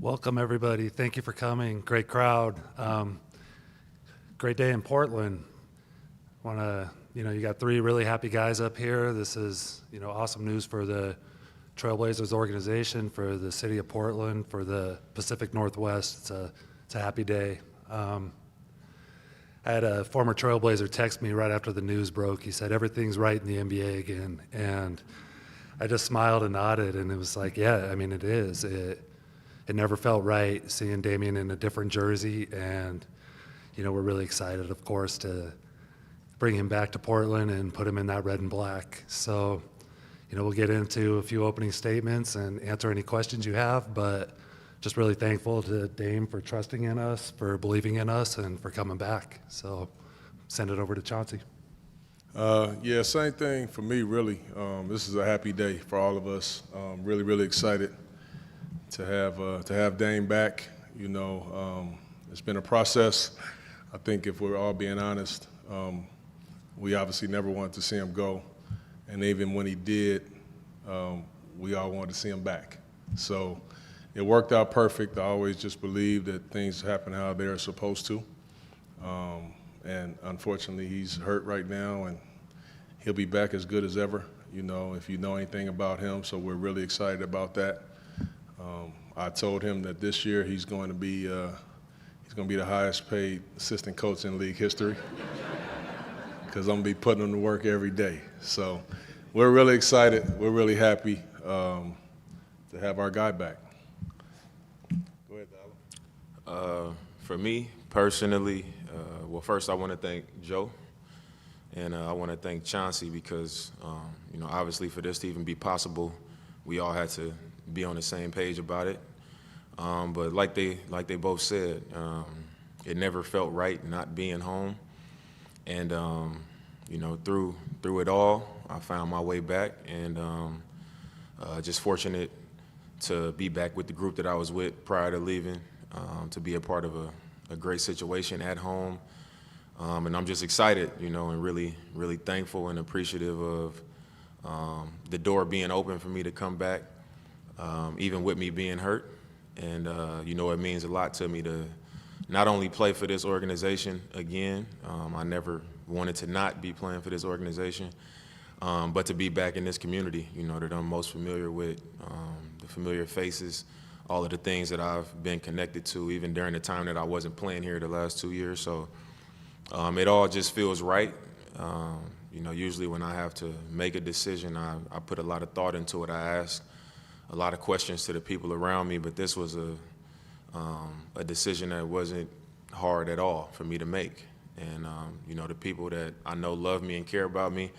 Welcome, everybody. Thank you for coming. Great crowd. Great day in Portland. You got three really happy guys up here. This is, awesome news for the Trailblazers organization, for the city of Portland, for the Pacific Northwest. It's a happy day. I had a former Trailblazer text me right after the news broke. He said, everything's right in the NBA again. And I just smiled and nodded, and it was like, yeah, I mean, it is. It never felt right seeing Damian in a different jersey, and we're really excited, of course, to bring him back to Portland and put him in that red and black. So, we'll get into a few opening statements and answer any questions you have, but just really thankful to Dame for trusting in us, for believing in us, and for coming back. So, send it over to Chauncey. Yeah, same thing for me, really. This is a happy day for all of us. Really, really excited to have Dame back. It's been a process. I think if we're all being honest, we obviously never wanted to see him go, and even when he did, we all wanted to see him back. So it worked out perfect. I always just believe that things happen how they're supposed to, and unfortunately he's hurt right now, and he'll be back as good as ever, if you know anything about him. So we're really excited about that. I told him that this year he's going to be the highest paid assistant coach in league history, because I'm going to be putting him to work every day. So we're really excited. We're really happy to have our guy back. Go ahead, Dollar. For me personally, well, first I want to thank Joe, and I want to thank Chauncey, because obviously for this to even be possible, we all had to be on the same page about it. But like they both said, it never felt right not being home. And through it all, I found my way back, and just fortunate to be back with the group that I was with prior to leaving, to be a part of a great situation at home. And I'm just excited, and really, really thankful and appreciative of the door being open for me to come back. Even with me being hurt. And, it means a lot to me to not only play for this organization again, I never wanted to not be playing for this organization, but to be back in this community, that I'm most familiar with, the familiar faces, all of the things that I've been connected to, even during the time that I wasn't playing here the last 2 years. So it all just feels right. Usually when I have to make a decision, I put a lot of thought into it. I ask a lot of questions to the people around me, but this was a decision that wasn't hard at all for me to make. And the people that I know love me and care about me,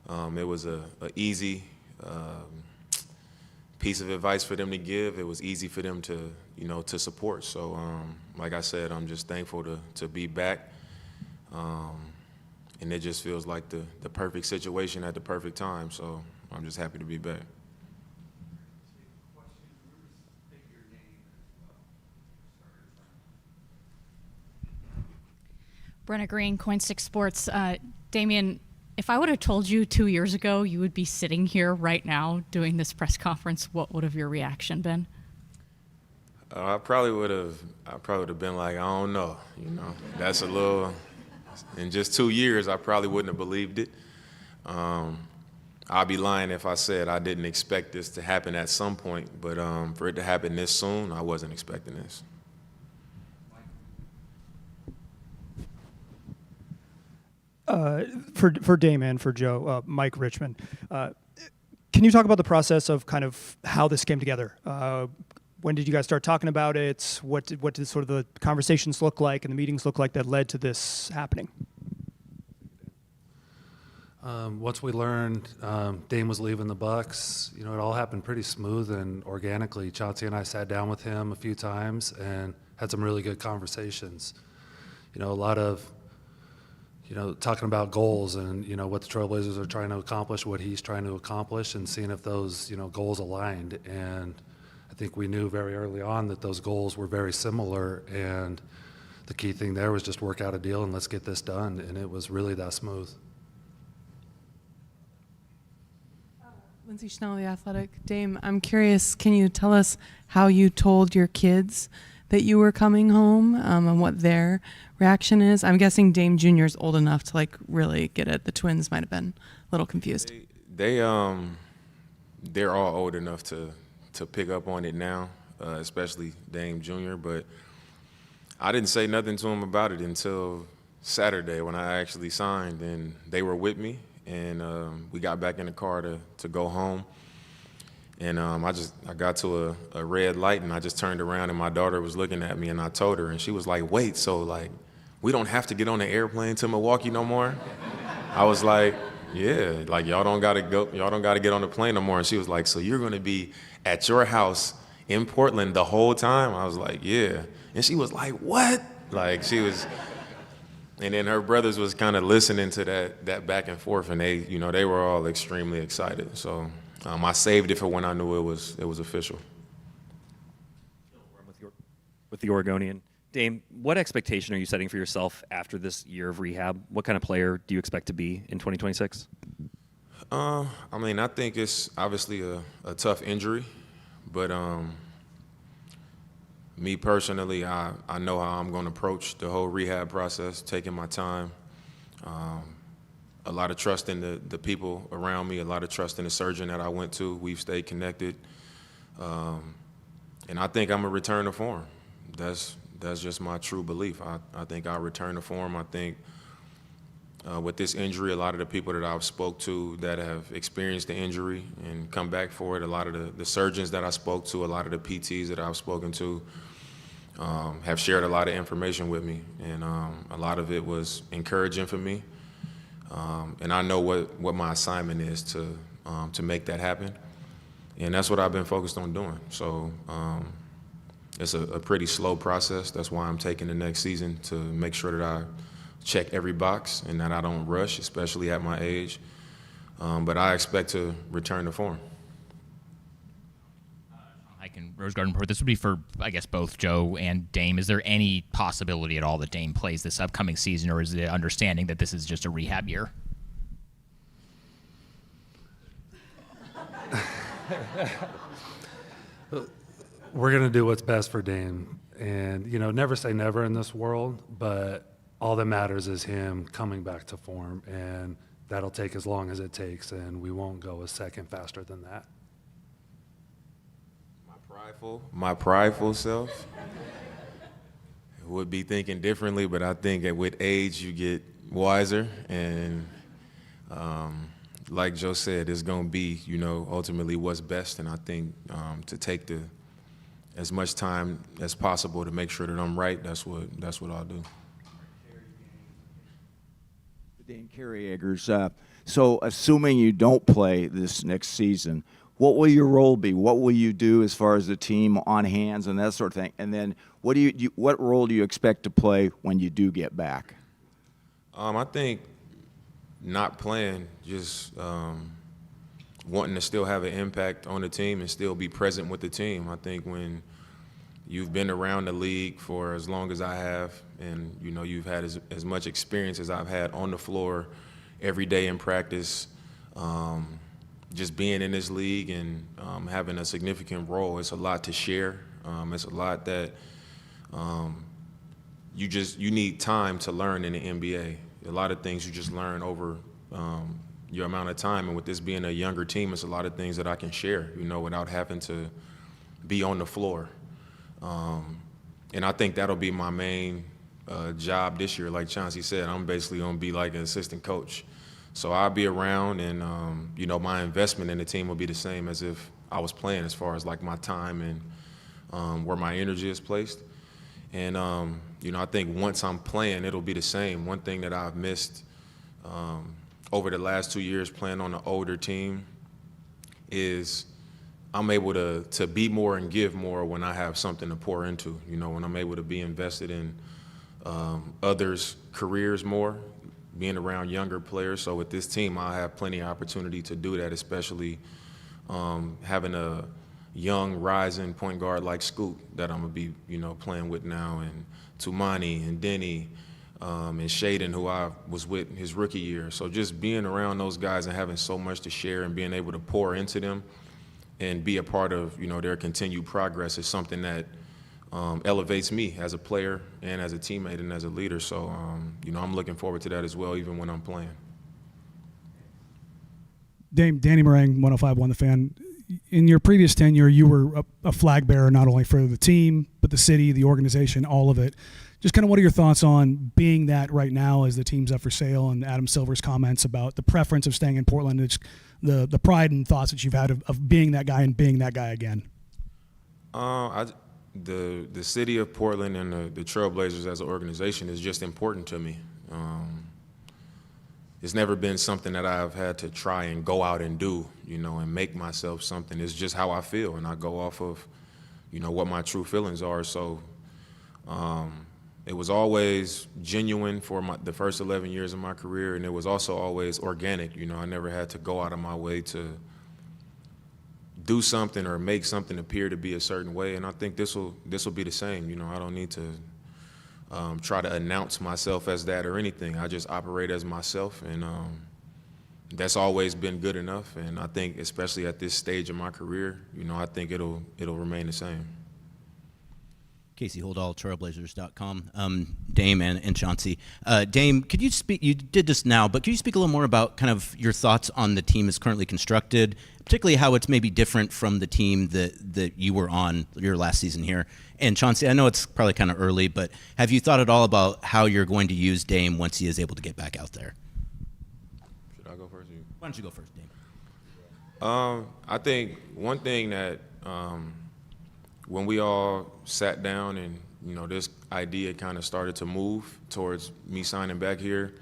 it was a easy piece of advice for them to give. It was easy for them to to support. So like I said, I'm just thankful to be back, and it just feels like the perfect situation at the perfect time. So I'm just happy to be back. Brenna Green, Coin6 Sports. Damian, if I would have told you 2 years ago you would be sitting here right now doing this press conference, what would have your reaction been? I probably would have been like, I don't know. That's a little. In just 2 years, I probably wouldn't have believed it. I'd be lying if I said I didn't expect this to happen at some point, but for it to happen this soon, I wasn't expecting this. For Dame and for Joe, Mike Richmond, can you talk about the process of kind of how this came together? When did you guys start talking about it? What did sort of the conversations look like and the meetings look like that led to this happening? Once we learned Dame was leaving the Bucks, it all happened pretty smooth and organically. Chauncey and I sat down with him a few times and had some really good conversations. A lot of talking about goals and, what the Trailblazers are trying to accomplish, what he's trying to accomplish, and seeing if those, goals aligned. And I think we knew very early on that those goals were very similar, and the key thing there was just work out a deal and let's get this done, and it was really that smooth. Lindsay Schnell, The Athletic. Dame, I'm curious, can you tell us how you told your kids that you were coming home, and what their reaction is? I'm guessing Dame Jr. is old enough to like really get it. The twins might have been a little confused. They're all old enough to pick up on it now, especially Dame Jr., but I didn't say nothing to them about it until Saturday when I actually signed, and they were with me, and we got back in the car to go home. And I got to a red light, and I just turned around, and my daughter was looking at me, and I told her, and she was like, wait, so like we don't have to get on the airplane to Milwaukee no more? I was like, yeah, like y'all don't gotta get on the plane no more. And she was like, so you're gonna be at your house in Portland the whole time? I was like, yeah. And she was like, what? Like she was, and then her brothers was kind of listening to that back and forth, and they were all extremely excited. So I saved it for when I knew it was official. With the Oregonian. Dame, what expectation are you setting for yourself after this year of rehab? What kind of player do you expect to be in 2026? I mean, I think it's obviously a tough injury, but me personally, I know how I'm going to approach the whole rehab process, taking my time. A lot of trust in the people around me, a lot of trust in the surgeon that I went to. We've stayed connected. And I think I'm going to return to form. That's just my true belief. I think I'll return to form. I think with this injury, a lot of the people that I've spoke to that have experienced the injury and come back for it, a lot of the surgeons that I spoke to, a lot of the PTs that I've spoken to have shared a lot of information with me. And a lot of it was encouraging for me. And I know what my assignment is to make that happen. And that's what I've been focused on doing. So it's a pretty slow process. That's why I'm taking the next season to make sure that I check every box and that I don't rush, especially at my age. But I expect to return to form. I can Rose Garden report. This would be for, I guess, both Joe and Dame. Is there any possibility at all that Dame plays this upcoming season, or is the understanding that this is just a rehab year? We're going to do what's best for Dame. And, never say never in this world, but all that matters is him coming back to form, and that'll take as long as it takes, and we won't go a second faster than that. My prideful self would be thinking differently, but I think that with age you get wiser, and like Joe said, it's going to be, ultimately what's best, and I think to take as much time as possible to make sure that I'm right, that's what I'll do. Dan Carey-Eggers, so assuming you don't play this next season, what will your role be? What will you do as far as the team on hands and that sort of thing? And then what role do you expect to play when you do get back? I think not playing, just wanting to still have an impact on the team and still be present with the team. I think when you've been around the league for as long as I have, and you've had as much experience as I've had on the floor every day in practice, just being in this league and having a significant role, it's a lot to share. It's a lot that you need time to learn in the NBA. A lot of things you just learn over your amount of time, and with this being a younger team, it's a lot of things that I can share, without having to be on the floor. And I think that'll be my main job this year. Like Chauncey said, I'm basically going to be like an assistant coach. So I'll be around, and my investment in the team will be the same as if I was playing, as far as like my time and where my energy is placed. And I think once I'm playing, it'll be the same. One thing that I've missed over the last 2 years playing on an older team is I'm able to be more and give more when I have something to pour into. When I'm able to be invested in others' careers more, being around younger players. So with this team, I have plenty of opportunity to do that, especially having a young, rising point guard like Scoot that I'm going to be, playing with now, and Tumani and Denny, and Shaden, who I was with his rookie year. So just being around those guys and having so much to share and being able to pour into them and be a part of, you know, their continued progress is something that elevates me as a player and as a teammate and as a leader. So, you know, I'm looking forward to that as well, even when I'm playing. Danny Meringue, 105.1 The Fan. In your previous tenure, you were a flag bearer not only for the team, but the city, the organization, all of it. Just kind of what are your thoughts on being that right now as the team's up for sale, and Adam Silver's comments about the preference of staying in Portland, it's the pride and thoughts that you've had of being that guy and being that guy again? The city of Portland and the Trailblazers as an organization is just important to me. It's never been something that I've had to try and go out and do, you know, and make myself something. It's just how I feel, and I go off of, you know, what my true feelings are. So it was always genuine for the first 11 years of my career, and it was also always organic. You know, I never had to go out of my way to do something or make something appear to be a certain way, and I think this will be the same. You know, I don't need to try to announce myself as that or anything. I just operate as myself, and that's always been good enough. And I think, especially at this stage of my career, you know, I think it'll remain the same. Casey Holdahl, Trailblazers.com. Dame and Chauncey. Dame, could you speak? You did this now, but could you speak a little more about kind of your thoughts on the team as currently constructed, particularly how it's maybe different from the team that you were on your last season here? And Chauncey, I know it's probably kind of early, but have you thought at all about how you're going to use Dame once he is able to get back out there? Should I go first? Why don't you go first, Dame? I think one thing that when we all sat down and, you know, this idea kind of started to move towards me signing back here,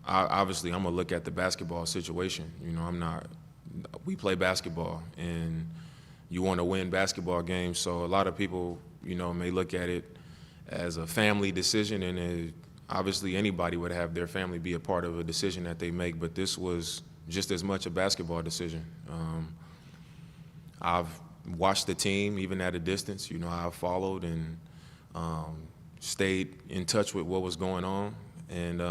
obviously I'm gonna look at the basketball situation. You know, we play basketball and you want to win basketball games. So a lot of people, you know, may look at it as a family decision, and obviously anybody would have their family be a part of a decision that they make, but this was just as much a basketball decision. I've watched the team even at a distance. You know, I've followed and stayed in touch with what was going on, and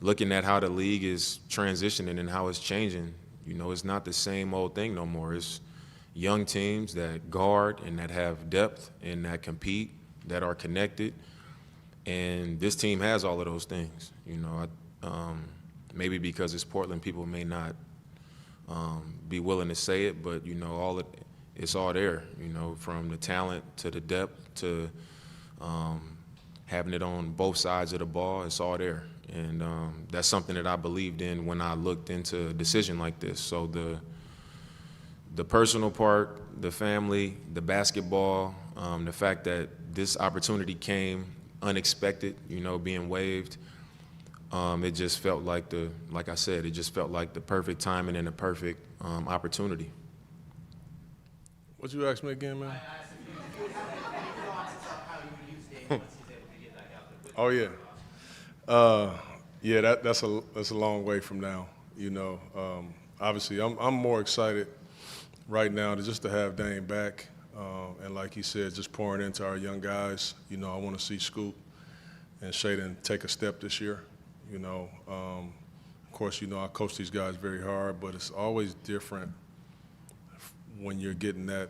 looking at how the league is transitioning and how it's changing. You know, it's not the same old thing no more. It's young teams that guard and that have depth and that compete, that are connected, and this team has all of those things. You know, maybe because it's Portland, people may not be willing to say it, but, you know, it's all there, you know, from the talent to the depth to having it on both sides of the ball. It's all there, and that's something that I believed in when I looked into a decision like this. So the personal part, the family, the basketball, the fact that this opportunity came unexpected, you know, being waived, it just felt like like I said, it just felt like the perfect timing and the perfect opportunity. What you asked me again, man? Oh yeah, yeah. That's a long way from now. You know, obviously, I'm more excited right now to have Dame back, and like he said, just pouring into our young guys. You know, I want to see Scoop and Shaden take a step this year. You know, of course, you know, I coach these guys very hard, but it's always different when you're getting that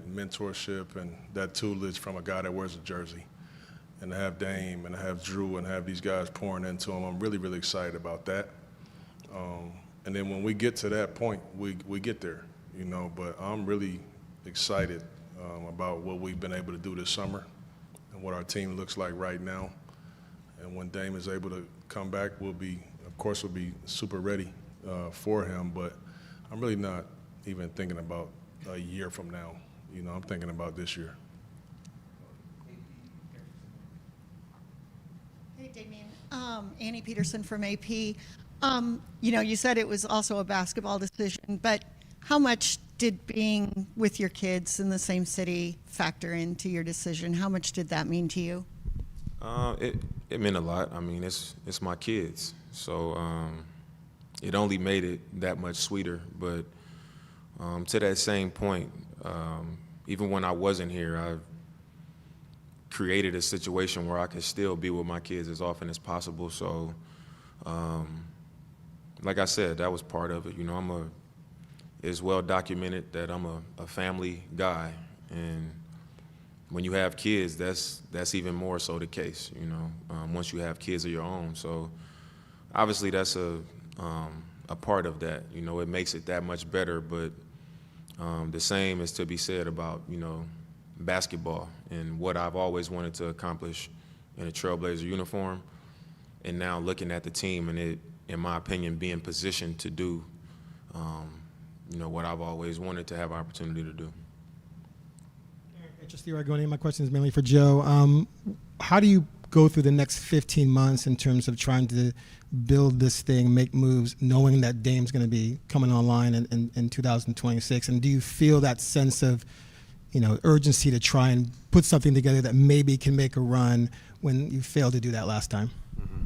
mentorship and that tutelage from a guy that wears a jersey. And to have Dame and to have Drew and have these guys pouring into him, I'm really, really excited about that. And then when we get to that point, we get there, you know. But I'm really excited about what we've been able to do this summer and what our team looks like right now. And when Dame is able to come back, we'll be super ready for him. But I'm really not even thinking about a year from now. You know, I'm thinking about this year. Hey, Damian. Annie Peterson from AP. You know, you said it was also a basketball decision, but how much did being with your kids in the same city factor into your decision? How much did that mean to you? It meant a lot. I mean, it's my kids, so it only made it that much sweeter. But to that same point, even when I wasn't here, created a situation where I could still be with my kids as often as possible. So, like I said, that was part of it. You know, it's well documented that I'm a family guy, and when you have kids, that's even more so the case. You know, once you have kids of your own. So, obviously, that's a part of that. You know, it makes it that much better. But the same is to be said about, you know, basketball and what I've always wanted to accomplish in a Trailblazer uniform, and now looking at the team and it, in my opinion, being positioned to do, you know, what I've always wanted to have opportunity to do. Just the Oregonian. My question is mainly for Joe. How do you go through the next 15 months in terms of trying to build this thing, make moves, knowing that Dame's going to be coming online in 2026? And do you feel that sense of, you know, urgency to try and put something together that maybe can make a run when you failed to do that last time? Mm-hmm.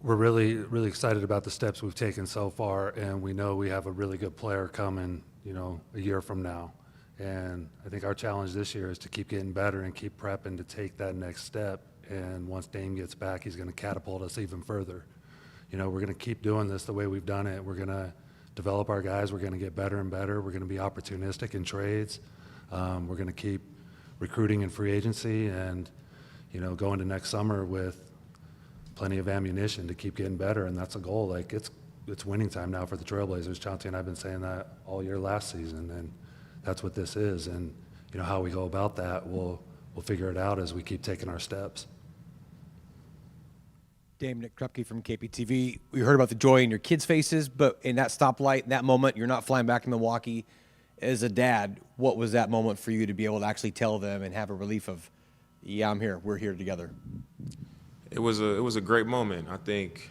We're really, really excited about the steps we've taken so far, and we know we have a really good player coming, you know, a year from now. And I think our challenge this year is to keep getting better and keep prepping to take that next step. And once Dame gets back, he's going to catapult us even further. You know, we're going to keep doing this the way we've done it. We're going to develop our guys. We're going to get better and better. We're going to be opportunistic in trades. We're going to keep recruiting in free agency and, you know, go into next summer with plenty of ammunition to keep getting better. And that's a goal. Like, it's winning time now for the Trailblazers. Chauncey and I have been saying that all year last season, and that's what this is. And, you know, how we go about that, we'll figure it out as we keep taking our steps. Dame, Nick Krupke from KPTV. We heard about the joy in your kids' faces, but in that stoplight, in that moment, you're not flying back to Milwaukee. As a dad, what was that moment for you to be able to actually tell them and have a relief of, yeah, I'm here, we're here together? It was a great moment. I think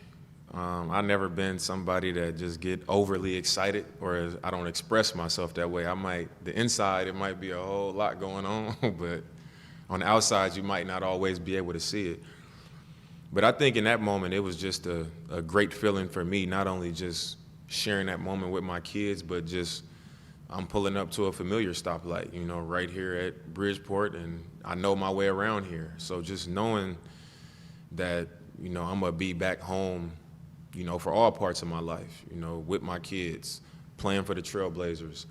I've never been somebody that just get overly excited, or I don't express myself that way. The inside, it might be a whole lot going on, but on the outside, you might not always be able to see it. But I think in that moment, it was just a great feeling for me, not only just sharing that moment with my kids, but just I'm pulling up to a familiar stoplight, you know, right here at Bridgeport, and I know my way around here. So just knowing that, you know, I'm going to be back home, you know, for all parts of my life, you know, with my kids, playing for the Trailblazers,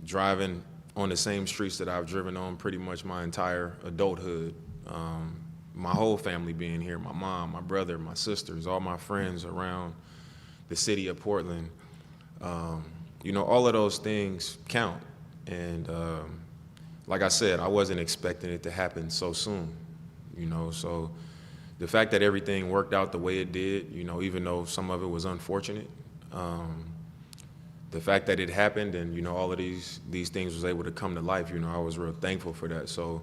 driving on the same streets that I've driven on pretty much my entire adulthood. My whole family being here, my mom, my brother, my sisters, all my friends around the city of Portland. You know, all of those things count. And like I said, I wasn't expecting it to happen so soon, you know, so the fact that everything worked out the way it did, you know, even though some of it was unfortunate, the fact that it happened and, you know, all of these things was able to come to life, you know, I was real thankful for that. So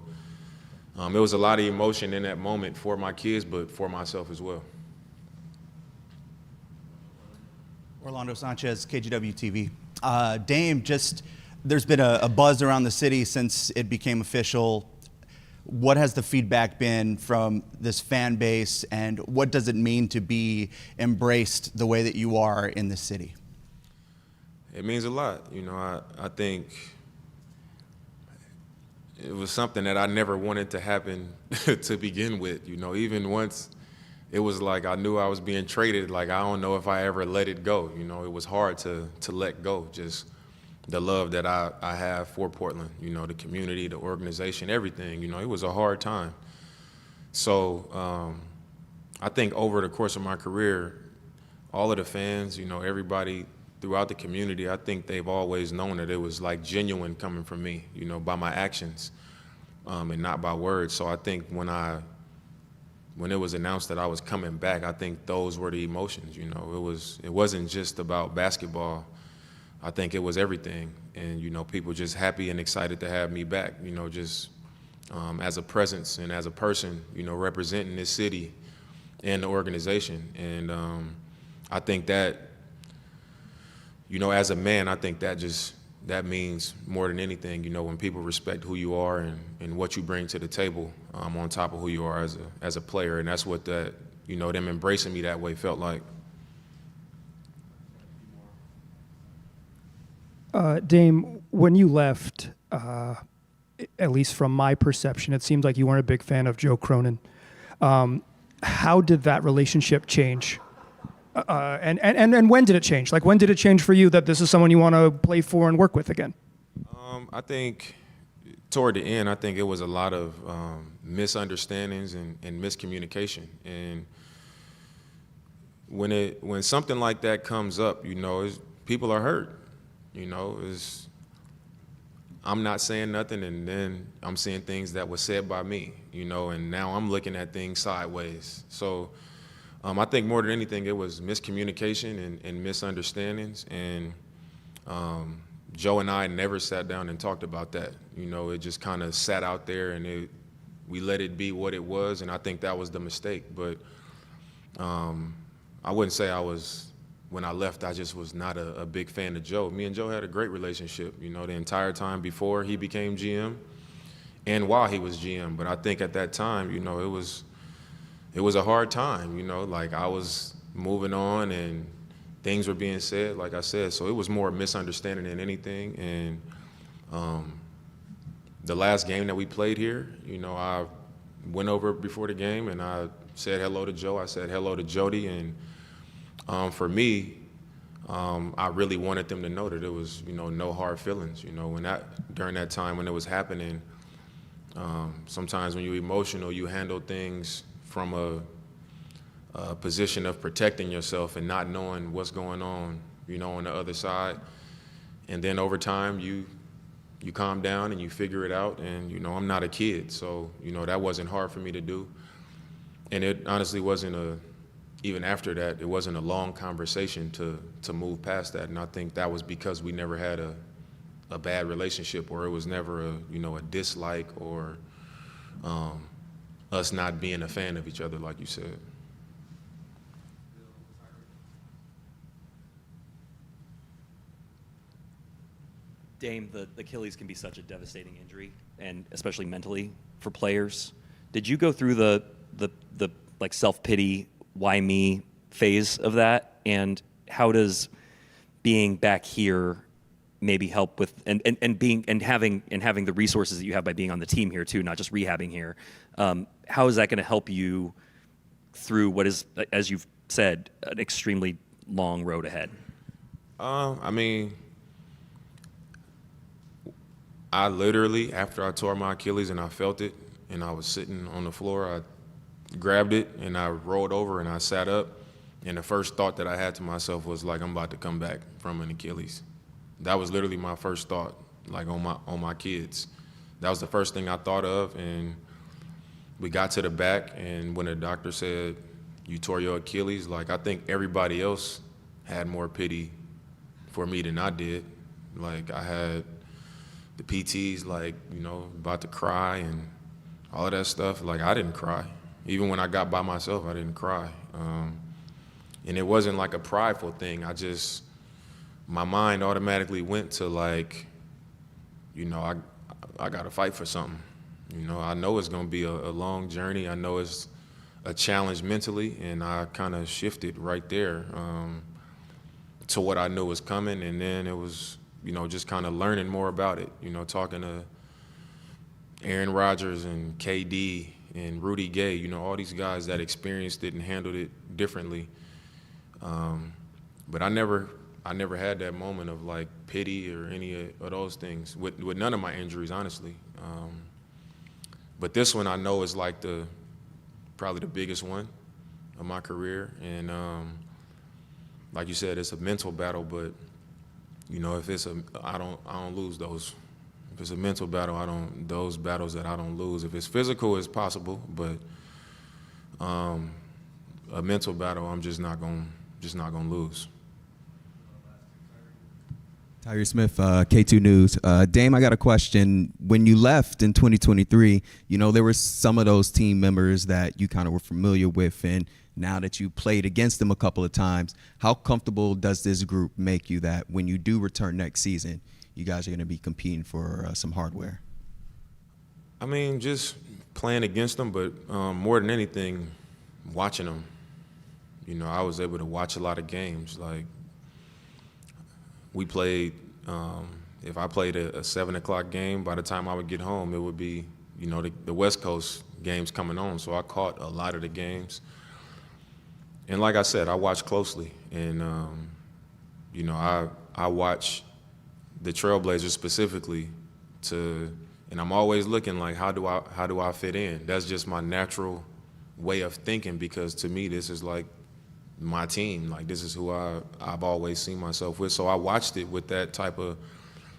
it was a lot of emotion in that moment for my kids, but for myself as well. Orlando Sanchez, KGW TV. Dame, there's been a buzz around the city since it became official. What has the feedback been from this fan base, and what does it mean to be embraced the way that you are in the city? It means a lot. You know, I think it was something that I never wanted to happen to begin with. You know, even once it was like I knew I was being traded, like I don't know if I ever let it go. You know, it was hard to let go, just the love that I have for Portland, you know, the community, the organization, everything. You know, it was a hard time. So I think over the course of my career, all of the fans, you know, everybody throughout the community, I think they've always known that it was like genuine coming from me, you know, by my actions and not by words. So I think when it was announced that I was coming back, I think those were the emotions, you know. It wasn't just about basketball. I think it was everything. And, you know, people just happy and excited to have me back, you know, just as a presence and as a person, you know, representing this city and the organization. And I think that, you know, as a man, I think that means more than anything, you know, when people respect who you are and what you bring to the table on top of who you are as a player. And that's what that, you know, them embracing me that way felt like. Dame, when you left, at least from my perception, it seems like you weren't a big fan of Joe Cronin. How did that relationship change? And when did it change? Like, when did it change for you that this is someone you want to play for and work with again? I think toward the end, I think it was a lot of misunderstandings and miscommunication. And when something like that comes up, you know, people are hurt. You know, I'm not saying nothing, and then I'm seeing things that were said by me, you know, and now I'm looking at things sideways. So I think more than anything, it was miscommunication and misunderstandings. And Joe and I never sat down and talked about that. You know, it just kind of sat out there, and we let it be what it was, and I think that was the mistake. But I wouldn't say when I left, I just was not a big fan of Joe. Me and Joe had a great relationship, you know, the entire time before he became GM and while he was GM. But I think at that time, you know, it was a hard time, you know, like I was moving on and things were being said, like I said. So it was more a misunderstanding than anything. And the last game that we played here, you know, I went over before the game and I said hello to Joe. I said hello to Jody. And for me, I really wanted them to know that it was, you know, no hard feelings. You know, during that time when it was happening, sometimes when you're emotional, you handle things from a position of protecting yourself and not knowing what's going on, you know, on the other side. And then over time, you calm down and you figure it out. And, you know, I'm not a kid, so, you know, that wasn't hard for me to do. And it honestly wasn't even after that, it wasn't a long conversation to move past that. And I think that was because we never had a bad relationship, or it was never a dislike or us not being a fan of each other, like you said. Dame, the Achilles can be such a devastating injury, and especially mentally for players. Did you go through the like self-pity, why me phase of that? And how does being back here maybe help with and having the resources that you have by being on the team here too, not just rehabbing here? How is that going to help you through what is, as you've said, an extremely long road ahead? I mean, I literally, after I tore my Achilles and I felt it, and I was sitting on the floor, I grabbed it and I rolled over and I sat up, and the first thought that I had to myself was like, I'm about to come back from an Achilles. That was literally my first thought, like on my kids. That was the first thing I thought of. And we got to the back, and when the doctor said, you tore your Achilles, like, I think everybody else had more pity for me than I did. Like, I had the PTs, like, you know, about to cry and all of that stuff. Like, I didn't cry. Even when I got by myself, I didn't cry. And it wasn't like a prideful thing. My mind automatically went to, like, you know, I got to fight for something. You know, I know it's going to be a long journey. I know it's a challenge mentally, and I kind of shifted right there to what I knew was coming. And then it was, you know, just kind of learning more about it, you know, talking to Aaron Rodgers and KD and Rudy Gay, you know, all these guys that experienced it and handled it differently. But I never had that moment of, like, pity or any of those things with none of my injuries, honestly. But this one I know is like probably the biggest one of my career. And like you said, it's a mental battle, but, you know, if I don't lose those. If it's a mental battle, those battles that I don't lose. If it's physical, it's possible, but a mental battle, I'm just not gonna lose. Tyre Smith, K2 News. Dame, I got a question. When you left in 2023, you know, there were some of those team members that you kind of were familiar with, and now that you played against them a couple of times, how comfortable does this group make you that when you do return next season, you guys are going to be competing for some hardware? I mean, just playing against them, but more than anything, watching them. You know, I was able to watch a lot of games. Like, we played if I played a 7 o'clock game, by the time I would get home, it would be, you know, the West Coast games coming on. So I caught a lot of the games. And like I said, I watch closely. And, you know, I watch the Trailblazers specifically and I'm always looking like, how do I fit in? That's just my natural way of thinking, because to me, this is like my team. Like, this is who I've always seen myself with. So I watched it with that type of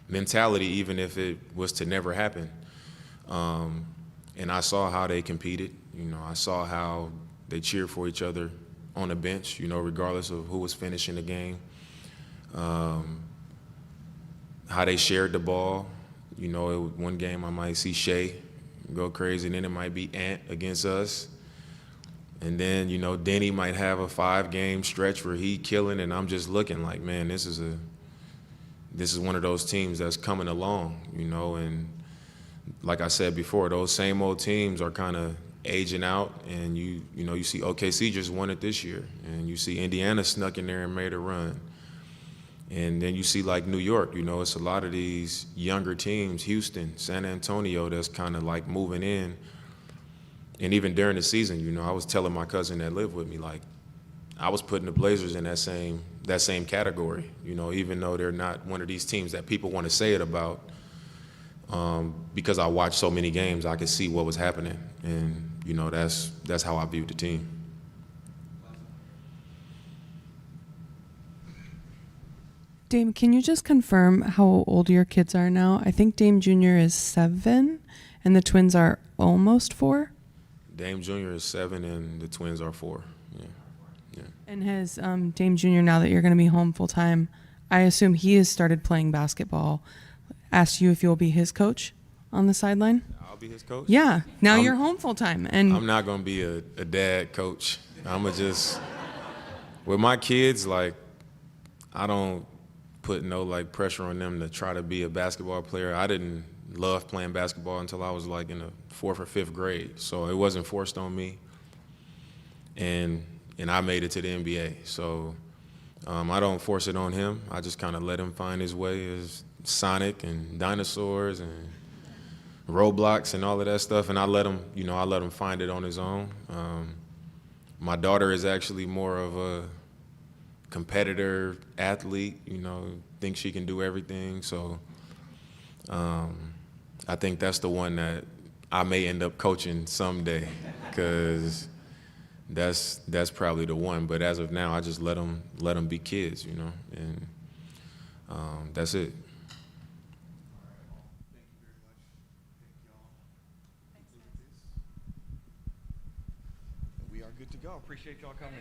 mentality, even if it was to never happen. And I saw how they competed. You know, I saw how they cheered for each other on the bench, you know, regardless of who was finishing the game. How they shared the ball. You know, one game I might see Shea go crazy, and then it might be Ant against us. And then, you know, Denny might have a 5-game stretch where he killing, and I'm just looking like, man, this is one of those teams that's coming along, you know. And like I said before, those same old teams are kind of aging out, and you know, you see OKC just won it this year, and you see Indiana snuck in there and made a run. And then you see like New York, you know, it's a lot of these younger teams, Houston, San Antonio, that's kind of like moving in. And even during the season, you know, I was telling my cousin that lived with me, like, I was putting the Blazers in that same category, you know, even though they're not one of these teams that people want to say it about. Because I watched so many games, I could see what was happening. And, you know, that's how I viewed the team. Dame, can you just confirm how old your kids are now? I think Dame Jr. is 7 and the twins are almost 4. Dame Jr. is 7 and the twins are 4. Yeah. And has Dame Jr., now that you're going to be home full time, I assume he has started playing basketball, asked you if you'll be his coach on the sideline? I'll be his coach? Yeah. Now you're home full time. And I'm not going to be a dad coach. I'm going to just, with my kids, like, I don't put no like pressure on them to try to be a basketball player. I didn't love playing basketball until I was like in the 4th or 5th grade. So it wasn't forced on me. And I made it to the NBA. So I don't force it on him. I just kind of let him find his way as Sonic and dinosaurs and Roblox and all of that stuff. And I let him find it on his own. My daughter is actually more of a competitor athlete, you know, thinks she can do everything. So I think that's the one that I may end up coaching someday, because that's probably the one. But as of now, I just let them be kids, you know, and that's it. We are good to go. Appreciate y'all coming.